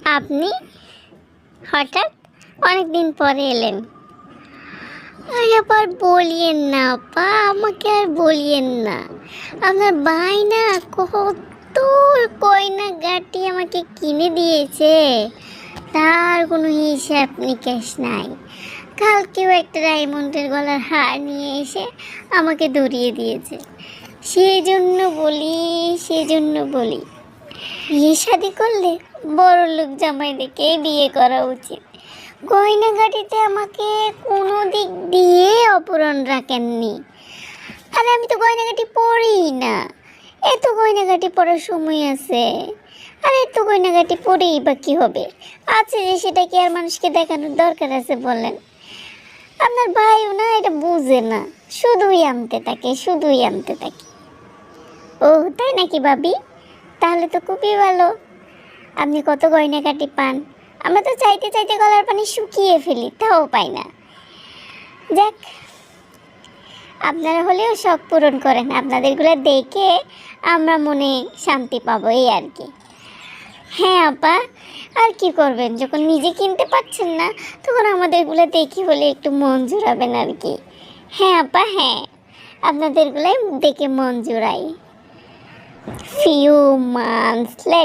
আপনি হঠাৎ অনেক দিন পরে এলেন। আরে আবার বলিয়েন না আপা, আমাকে আর বলিয়েন না। আপনার ভাই না কত গয়নাগাটি আমাকে কিনে দিয়েছে, তার কোনো হিসাব নিকাশ নাই। কালকেও একটা ডায়মন্ডের গলার হার নিয়ে এসে আমাকে ধরিয়ে দিয়েছে। সেজন্য বলি বিয়ে শাদি করলে বড় লোক জামাই দেখে বিয়ে করা উচিত। গয়নাগাটিতে আমাকে কোনো দিক দিয়ে অপূরণ রাখেননি। আরে আমি তো গয়নাগাটি পরিই না, এত গয়নাগাটি পরার সময় আছে? আর এত গয়নাগাটি পরেই বা কী হবে? আছে যে, সেটা কি আর মানুষকে দেখানোর দরকার আছে বলেন? আপনার ভাইও না এটা বুঝে না, শুধুই আনতে থাকে। ও তাই নাকি ভাবি? তাহলে তো খুবই ভালো। আপনি কত গয়নাগাটি পান, আমরা তো চাইতে চাইতে গলার পানি শুকিয়ে ফেলি, তাও পাই না। যাক, আপনারা হলেও শখ পূরণ করেন, আপনাদেরগুলো দেখে আমরা মনে শান্তি পাবো, এই আর কি। হ্যাঁ আপা, আর কি করবেন, যখন নিজে কিনতে পারছেন না তখন আমাদেরগুলো দেখি হলে একটু মন জুড়াবেন আর কি। হ্যাঁ আপা, হ্যাঁ, আপনাদেরগুলাই দেখে মন জুড়াই। Few months late